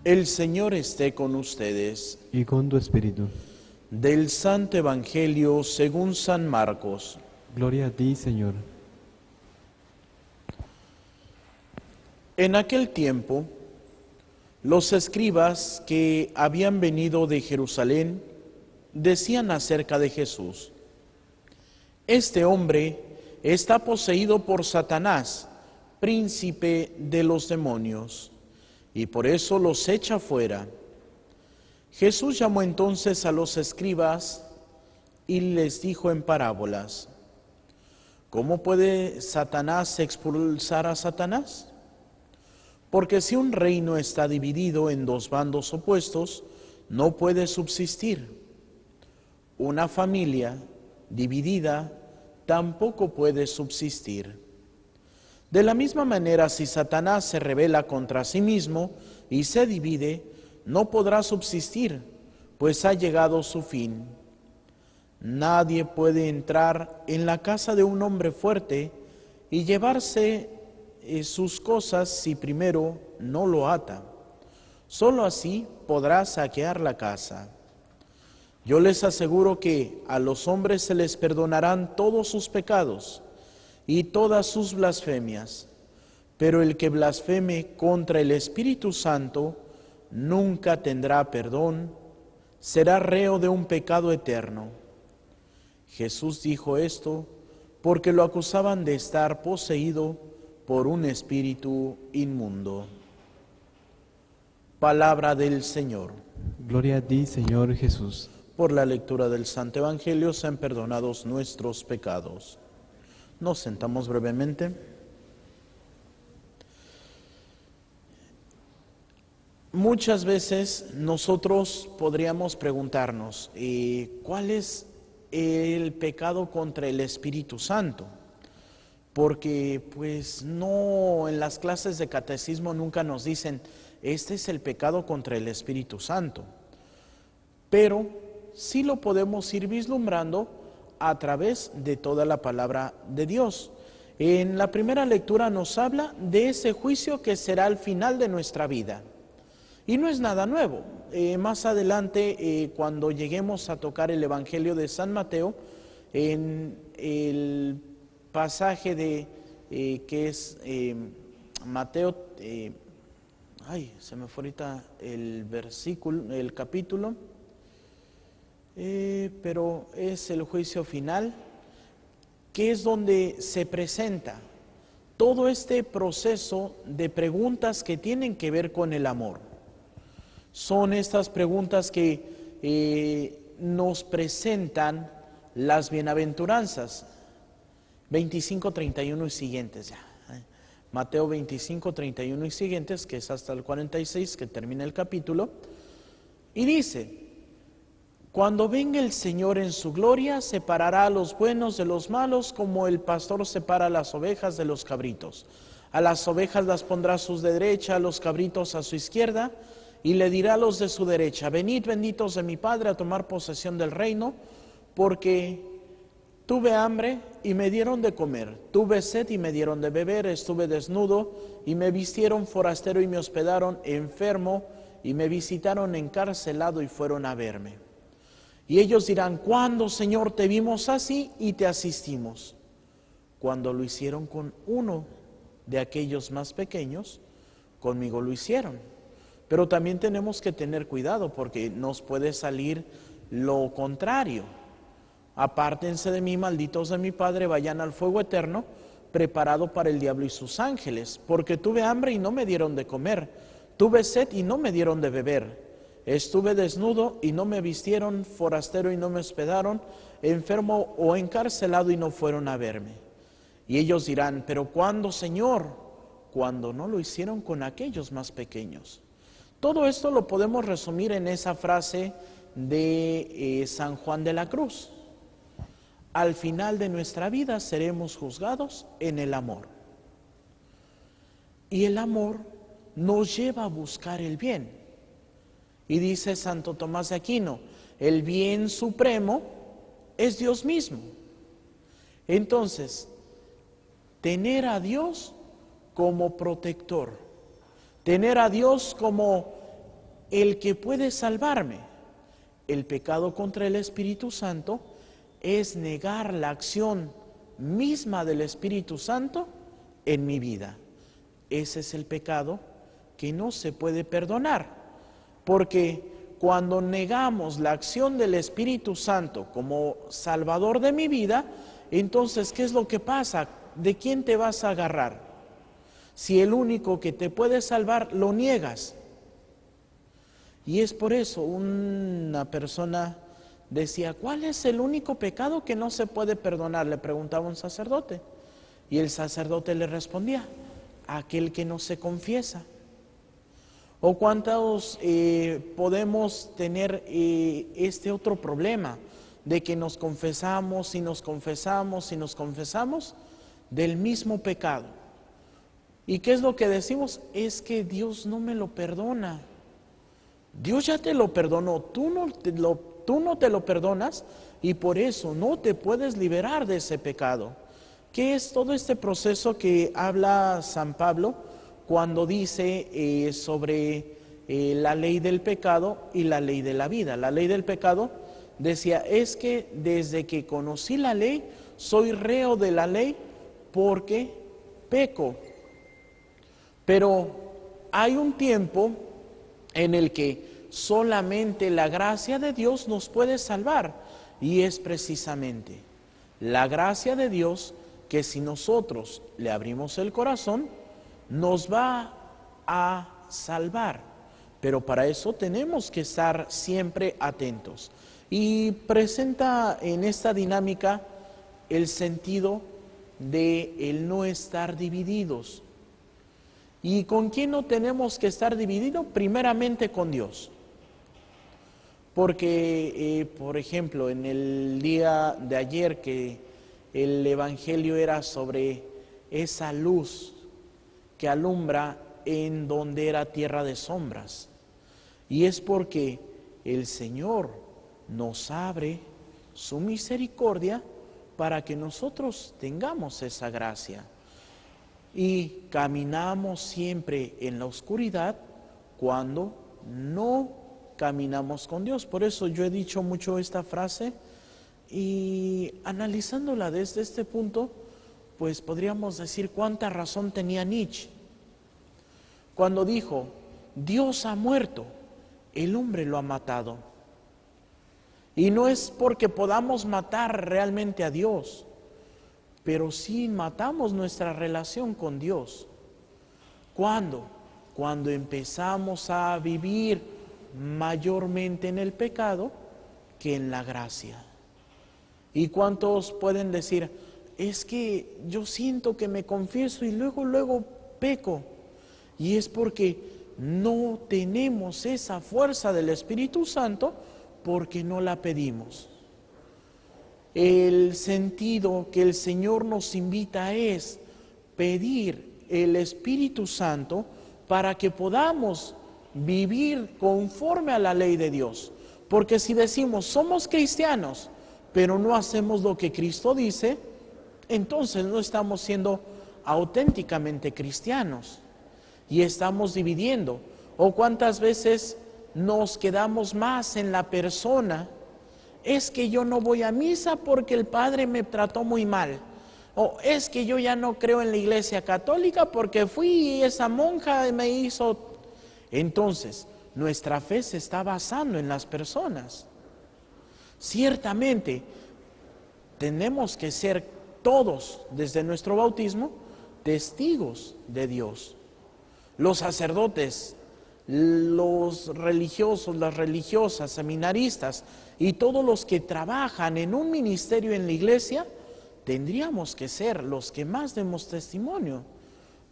El Señor esté con ustedes. Y con tu espíritu. Del Santo Evangelio según San Marcos. Gloria a ti, Señor. En aquel tiempo, los escribas que habían venido de Jerusalén decían acerca de Jesús: este hombre está poseído por Satanás, príncipe de los demonios, y por eso los echa fuera. Jesús llamó entonces a los escribas y les dijo en parábolas: ¿cómo puede Satanás expulsar a Satanás? Porque si un reino está dividido en dos bandos opuestos, no puede subsistir. Una familia dividida tampoco puede subsistir. De la misma manera, si Satanás se rebela contra sí mismo y se divide, no podrá subsistir, pues ha llegado su fin. Nadie puede entrar en la casa de un hombre fuerte y llevarse sus cosas si primero no lo ata. Solo así podrá saquear la casa. Yo les aseguro que a los hombres se les perdonarán todos sus pecados y todas sus blasfemias, pero el que blasfeme contra el Espíritu Santo nunca tendrá perdón, será reo de un pecado eterno. Jesús dijo esto porque lo acusaban de estar poseído por un espíritu inmundo. Palabra del Señor. Gloria a ti, Señor Jesús. Por la lectura del Santo Evangelio sean perdonados nuestros pecados. Nos sentamos brevemente. Muchas veces nosotros podríamos preguntarnos, ¿cuál es el pecado contra el Espíritu Santo? Porque pues no, en las clases de catecismo nunca nos dicen, este es el pecado contra el Espíritu Santo. Pero sí lo podemos ir vislumbrando a través de toda la palabra de Dios. En la primera lectura nos habla de ese juicio que será al final de nuestra vida. Y no es nada nuevo. Más adelante, cuando lleguemos a tocar el Evangelio de San Mateo, en el pasaje de que es Mateo, se me fue ahorita el versículo, el capítulo, pero es el juicio final, que es donde se presenta todo este proceso de preguntas que tienen que ver con el amor. Son estas preguntas que nos presentan las bienaventuranzas, 25, 31 y siguientes ya. Mateo 25, 31 y siguientes, que es hasta el 46, que termina el capítulo, y dice: cuando venga el Señor en su gloria, separará a los buenos de los malos, como el pastor separa las ovejas de los cabritos. A las ovejas las pondrá a su derecha, a los cabritos a su izquierda, y le dirá a los de su derecha: venid, benditos de mi Padre, a tomar posesión del reino, porque tuve hambre y me dieron de comer, tuve sed y me dieron de beber, estuve desnudo y me vistieron, forastero y me hospedaron, enfermo y me visitaron, encarcelado y fueron a verme. Y ellos dirán: ¿cuándo, Señor, te vimos así y te asistimos? Cuando lo hicieron con uno de aquellos más pequeños, conmigo lo hicieron. Pero también tenemos que tener cuidado, porque nos puede salir lo contrario. Apártense de mí, malditos de mi Padre, vayan al fuego eterno, preparado para el diablo y sus ángeles, porque tuve hambre y no me dieron de comer, tuve sed y no me dieron de beber, estuve desnudo y no me vistieron, forastero y no me hospedaron, enfermo o encarcelado y no fueron a verme. Y ellos dirán: ¿pero cuándo, Señor? Cuando no lo hicieron con aquellos más pequeños. Todo esto lo podemos resumir en esa frase de San Juan de la Cruz: al final de nuestra vida seremos juzgados en el amor. Y el amor nos lleva a buscar el bien. Y dice Santo Tomás de Aquino: el bien supremo es Dios mismo. Entonces, tener a Dios como protector, tener a Dios como el que puede salvarme. El pecado contra el Espíritu Santo es negar la acción misma del Espíritu Santo en mi vida. Ese es el pecado que no se puede perdonar, porque cuando negamos la acción del Espíritu Santo como Salvador de mi vida, entonces, ¿qué es lo que pasa? ¿De quién te vas a agarrar? Si el único que te puede salvar lo niegas. Y es por eso una persona decía, ¿cuál es el único pecado que no se puede perdonar? Le preguntaba un sacerdote. Y el sacerdote le respondía, aquel que no se confiesa. ¿O cuántos podemos tener este otro problema de que nos confesamos y nos confesamos y nos confesamos del mismo pecado? ¿Y qué es lo que decimos? Es que Dios no me lo perdona. Dios ya te lo perdonó, tú no te lo perdonas y por eso no te puedes liberar de ese pecado. ¿Qué es todo este proceso que habla San Pablo cuando dice sobre la ley del pecado y la ley de la vida? La ley del pecado decía, es que desde que conocí la ley, soy reo de la ley porque peco. Pero hay un tiempo en el que solamente la gracia de Dios nos puede salvar, y es precisamente la gracia de Dios que si nosotros le abrimos el corazón, nos va a salvar. Pero para eso tenemos que estar siempre atentos. Y presenta en esta dinámica el sentido de el no estar divididos. ¿Y con quién no tenemos que estar divididos? Primeramente con Dios. Porque, por ejemplo, en el día de ayer que el Evangelio era sobre esa luz que alumbra en donde era tierra de sombras. Y es porque el Señor nos abre su misericordia para que nosotros tengamos esa gracia. Y caminamos siempre en la oscuridad cuando no caminamos con Dios. Por eso yo he dicho mucho esta frase y analizándola desde este punto, pues podríamos decir cuánta razón tenía Nietzsche cuando dijo, Dios ha muerto, el hombre lo ha matado. Y no es porque podamos matar realmente a Dios, pero sí matamos nuestra relación con Dios. ¿Cuándo? Cuando empezamos a vivir mayormente en el pecado que en la gracia. ¿Y cuántos pueden decir, es que yo siento que me confieso y luego peco? Y es porque no tenemos esa fuerza del Espíritu Santo porque no la pedimos. El sentido que el Señor nos invita es pedir el Espíritu Santo para que podamos vivir conforme a la ley de Dios. Porque si decimos somos cristianos, pero no hacemos lo que Cristo dice, entonces no estamos siendo auténticamente cristianos y estamos dividiendo. O cuántas veces nos quedamos más en la persona. Es que yo no voy a misa porque el padre me trató muy mal. O es que yo ya no creo en la iglesia católica porque fui y esa monja me hizo. Entonces, nuestra fe se está basando en las personas. Ciertamente, tenemos que ser todos, desde nuestro bautismo, testigos de Dios. Los sacerdotes, los religiosos, las religiosas, seminaristas y todos los que trabajan en un ministerio en la iglesia, tendríamos que ser los que más demos testimonio,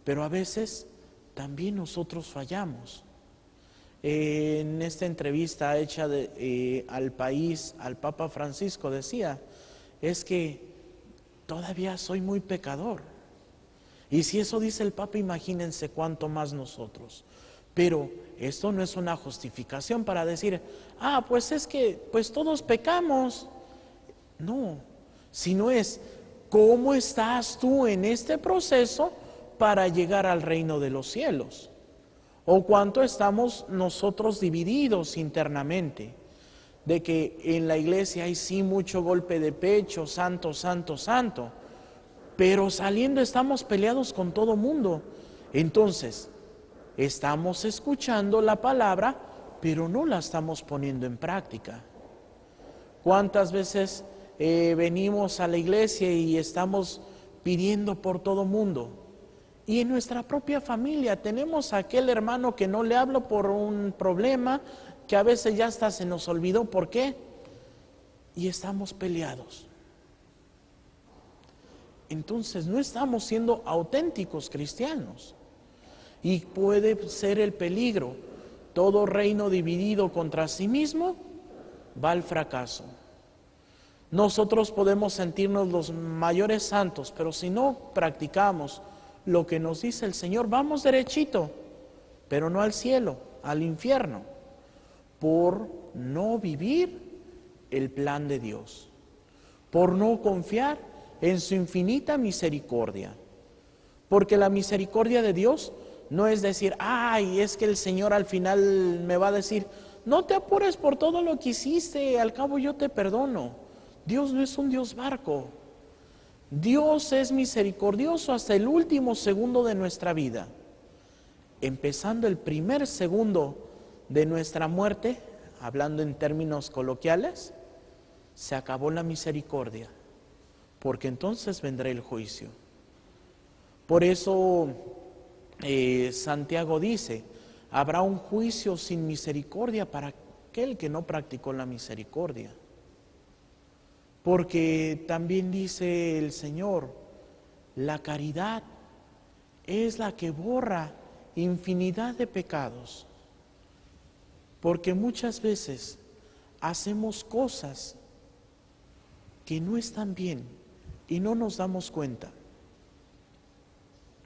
pero a veces también nosotros fallamos. En esta entrevista hecha al país, al Papa Francisco decía, es que todavía soy muy pecador. Y si eso dice el Papa, imagínense cuánto más nosotros. Pero esto no es una justificación para decir, pues es que pues todos pecamos. No, sino es, ¿cómo estás tú en este proceso para llegar al reino de los cielos? O cuánto estamos nosotros divididos internamente, de que en la iglesia hay sí mucho golpe de pecho, santo, santo, santo, pero saliendo estamos peleados con todo mundo. Entonces, estamos escuchando la palabra, pero no la estamos poniendo en práctica. ¿Cuántas veces venimos a la iglesia y estamos pidiendo por todo mundo? Y en nuestra propia familia tenemos a aquel hermano que no le hablo por un problema, que a veces ya hasta se nos olvidó por qué, y estamos peleados. Entonces no estamos siendo auténticos cristianos. Y puede ser el peligro. Todo reino dividido contra sí mismo va al fracaso. Nosotros podemos sentirnos los mayores santos, pero si no practicamos lo que nos dice el Señor, vamos derechito, pero no al cielo, al infierno, por no vivir el plan de Dios, por no confiar en su infinita misericordia. Porque la misericordia de Dios no es decir, ay, es que el Señor al final me va a decir, no te apures por todo lo que hiciste, al cabo yo te perdono. Dios no es un Dios barco. Dios es misericordioso hasta el último segundo de nuestra vida. Empezando el primer segundo de nuestra muerte, hablando en términos coloquiales, se acabó la misericordia, porque entonces vendrá el juicio. Por eso Santiago dice, habrá un juicio sin misericordia para aquel que no practicó la misericordia. Porque también dice el Señor, la caridad es la que borra infinidad de pecados. Porque muchas veces hacemos cosas que no están bien y no nos damos cuenta.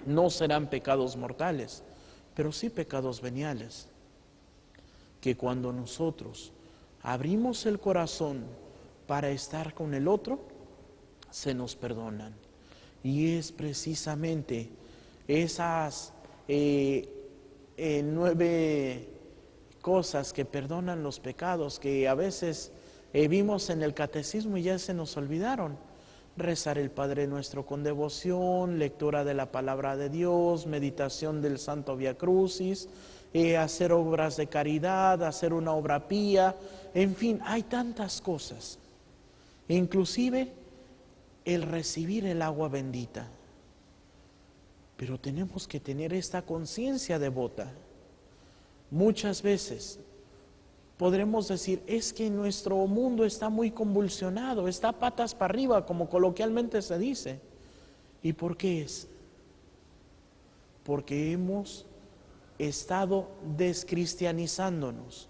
No serán pecados mortales, pero sí pecados veniales, que cuando nosotros abrimos el corazón para estar con el otro, se nos perdonan. Y es precisamente esas 9 cosas que perdonan los pecados, que a veces vimos en el catecismo y ya se nos olvidaron. Rezar el Padre Nuestro con devoción, lectura de la palabra de Dios, meditación del Santo Vía Crucis, hacer obras de caridad, hacer una obra pía, en fin, hay tantas cosas. Inclusive el recibir el agua bendita. Pero tenemos que tener esta conciencia devota. Muchas veces podremos decir, es que nuestro mundo está muy convulsionado, está patas para arriba, como coloquialmente se dice. ¿Y por qué es? Porque hemos estado descristianizándonos.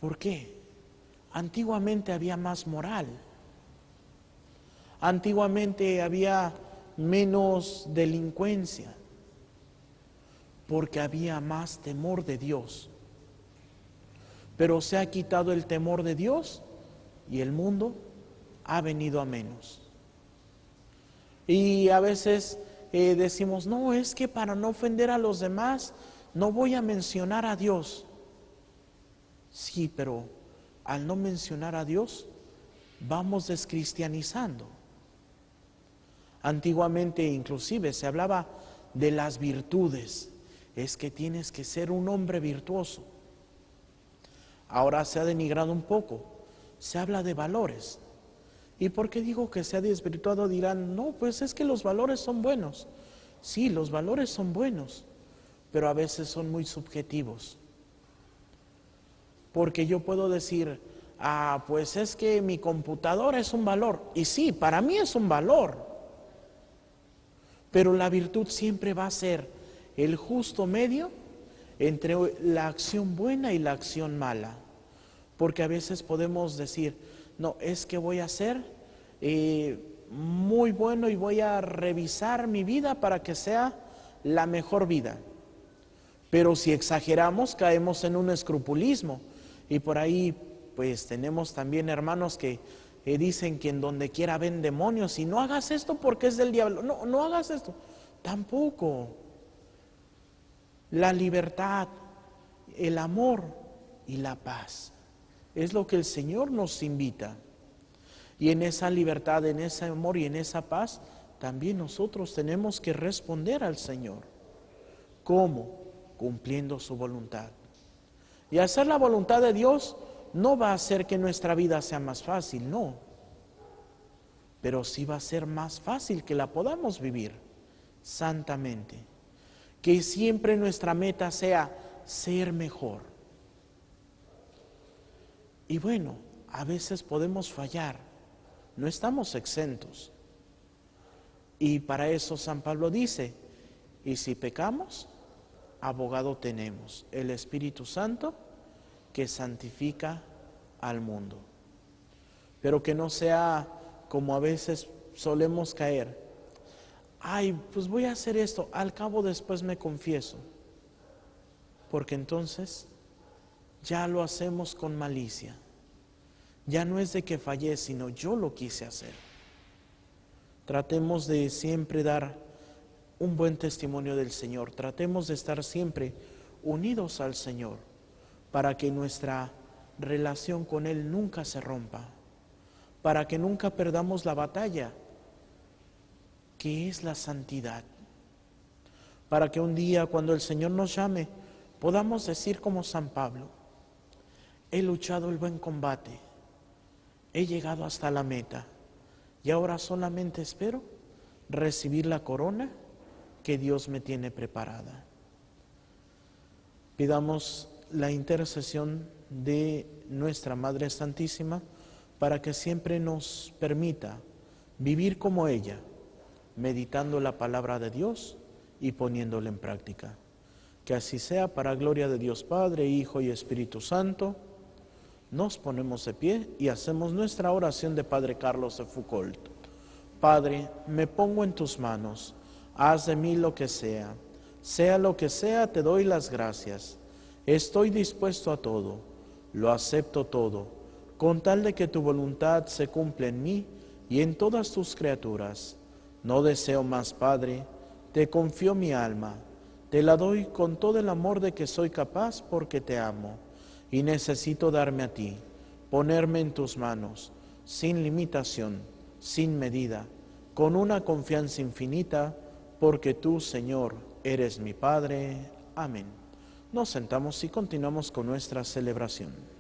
¿Por qué? Antiguamente había más moral. Antiguamente había menos delincuencia, porque había más temor de Dios. Pero se ha quitado el temor de Dios y el mundo ha venido a menos. Y a veces decimos, no, es que para no ofender a los demás no voy a mencionar a Dios. Sí, pero al no mencionar a Dios vamos descristianizando. Antiguamente inclusive se hablaba de las virtudes. Es que tienes que ser un hombre virtuoso. Ahora se ha denigrado un poco, se habla de valores. ¿Y por qué digo que se ha desvirtuado? Dirán, no, pues es que los valores son buenos. Sí, los valores son buenos, pero a veces son muy subjetivos. Porque yo puedo decir, pues es que mi computadora es un valor. Y sí, para mí es un valor. Pero la virtud siempre va a ser el justo medio entre la acción buena y la acción mala. Porque a veces podemos decir, no, es que voy a ser muy bueno y voy a revisar mi vida para que sea la mejor vida. Pero si exageramos, caemos en un escrupulismo. Y por ahí, pues tenemos también hermanos que dicen que en donde quiera ven demonios, y no hagas esto porque es del diablo. No, no hagas esto. Tampoco. la libertad, el amor y la paz. Es lo que el Señor nos invita. Y en esa libertad, en ese amor y en esa paz, también nosotros tenemos que responder al Señor. ¿Cómo? Cumpliendo su voluntad. Y hacer la voluntad de Dios no va a hacer que nuestra vida sea más fácil, no. Pero sí va a ser más fácil que la podamos vivir santamente. Que siempre nuestra meta sea ser mejor. Y bueno, a veces podemos fallar, no estamos exentos. Y para eso San Pablo dice, y si pecamos, abogado tenemos, el Espíritu Santo que santifica al mundo. Pero que no sea como a veces solemos caer. Ay, pues voy a hacer esto, al cabo después me confieso. Porque entonces ya lo hacemos con malicia. Ya no es de que fallé, sino yo lo quise hacer. Tratemos de siempre dar un buen testimonio del Señor. Tratemos de estar siempre unidos al Señor para que nuestra relación con Él nunca se rompa, para que nunca perdamos la batalla, que es la santidad. Para que un día, cuando el Señor nos llame, podamos decir como San Pablo, he luchado el buen combate, he llegado hasta la meta y ahora solamente espero recibir la corona que Dios me tiene preparada. Pidamos la intercesión de nuestra Madre Santísima para que siempre nos permita vivir como ella, meditando la palabra de Dios y poniéndola en práctica. Que así sea, para gloria de Dios Padre, Hijo y Espíritu Santo. Nos ponemos de pie y hacemos nuestra oración de Padre Carlos de Foucault. Padre, me pongo en tus manos, haz de mí lo que sea lo que sea, te doy las gracias. Estoy dispuesto a todo, lo acepto todo, con tal de que tu voluntad se cumpla en mí y en todas tus criaturas. No deseo más, Padre, te confío mi alma, te la doy con todo el amor de que soy capaz porque te amo. Y necesito darme a ti, ponerme en tus manos, sin limitación, sin medida, con una confianza infinita, porque tú, Señor, eres mi Padre. Amén. Nos sentamos y continuamos con nuestra celebración.